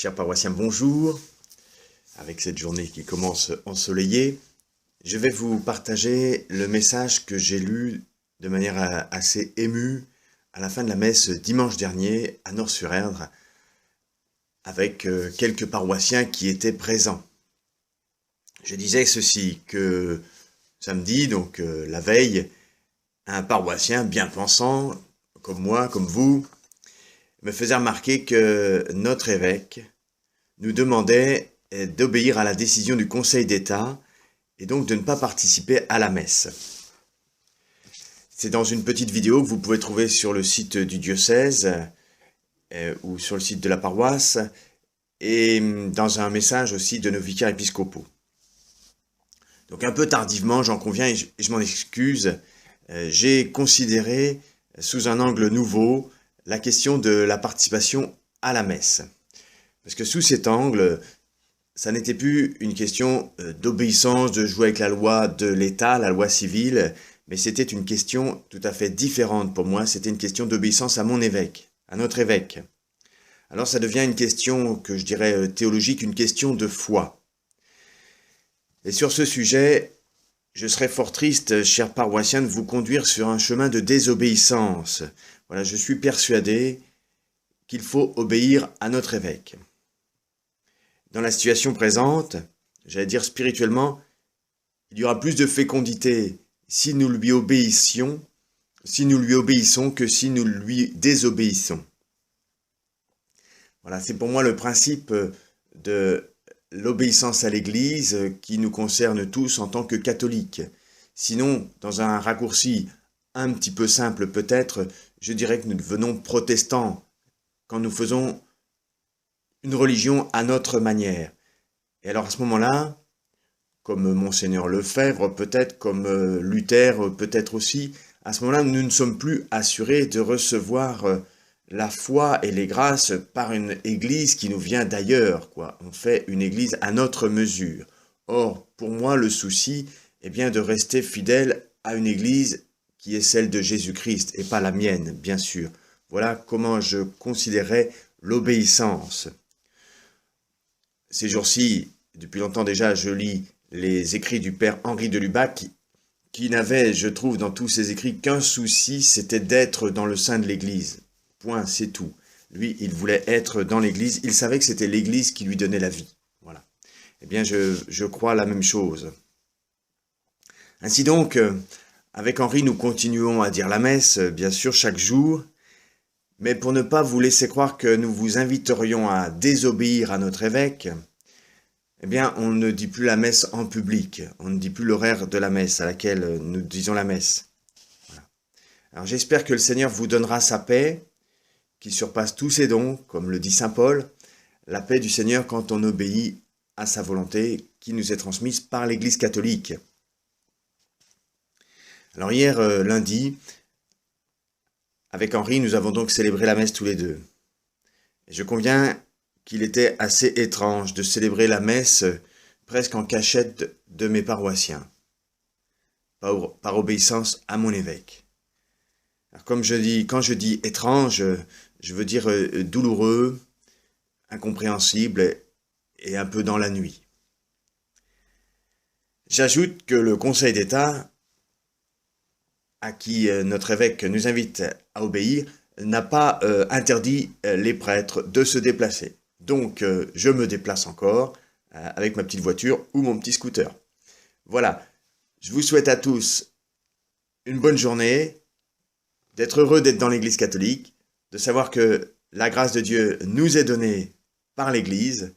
Chers paroissiens, bonjour. Avec cette journée qui commence ensoleillée, je vais vous partager le message que j'ai lu de manière assez émue à la fin de la messe dimanche dernier à Nort-sur-Erdre avec quelques paroissiens qui étaient présents. Je disais ceci, que samedi, donc la veille, un paroissien bien pensant, comme moi, comme vous, me faisait remarquer que notre évêque nous demandait d'obéir à la décision du Conseil d'État et donc de ne pas participer à la messe. C'est dans une petite vidéo que vous pouvez trouver sur le site du diocèse ou sur le site de la paroisse et dans un message aussi de nos vicaires épiscopaux. Donc un peu tardivement, j'en conviens et je m'en excuse, j'ai considéré sous un angle nouveau la question de la participation à la messe. Parce que sous cet angle, ça n'était plus une question d'obéissance, de jouer avec la loi de l'État, la loi civile, mais c'était une question tout à fait différente pour moi, c'était une question d'obéissance à mon évêque, à notre évêque. Alors ça devient une question que je dirais théologique, une question de foi. Et sur ce sujet, je serais fort triste, chers paroissiens, de vous conduire sur un chemin de désobéissance. Voilà, je suis persuadé qu'il faut obéir à notre évêque. Dans la situation présente, j'allais dire spirituellement, il y aura plus de fécondité si nous lui obéissons que si nous lui désobéissons. Voilà, c'est pour moi le principe de l'obéissance à l'Église qui nous concerne tous en tant que catholiques. Sinon, dans un raccourci un petit peu simple peut-être, je dirais que nous devenons protestants quand nous faisons une religion à notre manière. Et alors à ce moment-là, comme Monseigneur Lefebvre peut-être, comme Luther peut-être aussi, à ce moment-là, nous ne sommes plus assurés de recevoir la foi et les grâces par une église qui nous vient d'ailleurs, quoi. On fait une église à notre mesure. Or, pour moi, le souci est bien de rester fidèle à une église qui est celle de Jésus-Christ et pas la mienne, bien sûr. Voilà comment je considérais l'obéissance. Ces jours-ci, depuis longtemps déjà, je lis les écrits du père Henri de Lubac, qui n'avait, je trouve, dans tous ses écrits, qu'un souci, c'était d'être dans le sein de l'Église. Point, c'est tout. Lui, il voulait être dans l'Église, il savait que c'était l'Église qui lui donnait la vie. Voilà. Eh bien, je crois la même chose. Ainsi donc, avec Henri, nous continuons à dire la messe, bien sûr, chaque jour, mais pour ne pas vous laisser croire que nous vous inviterions à désobéir à notre évêque, eh bien, on ne dit plus la messe en public, on ne dit plus l'horaire de la messe à laquelle nous disons la messe. Voilà. Alors j'espère que le Seigneur vous donnera sa paix, qui surpasse tous ses dons, comme le dit saint Paul, la paix du Seigneur quand on obéit à sa volonté qui nous est transmise par l'Église catholique. Alors hier, lundi, avec Henri, nous avons donc célébré la messe tous les deux. Et je conviens qu'il était assez étrange de célébrer la messe presque en cachette de mes paroissiens, par obéissance à mon évêque. Alors quand je dis étrange, je veux dire douloureux, incompréhensible et un peu dans la nuit. J'ajoute que le Conseil d'État, à qui notre évêque nous invite à obéir, n'a pas interdit les prêtres de se déplacer. Donc, je me déplace encore avec ma petite voiture ou mon petit scooter. Voilà, je vous souhaite à tous une bonne journée, d'être heureux d'être dans l'Église catholique, de savoir que la grâce de Dieu nous est donnée par l'Église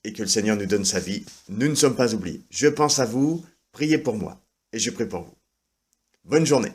et que le Seigneur nous donne sa vie. Nous ne sommes pas oubliés. Je pense à vous, priez pour moi et je prie pour vous. Bonne journée.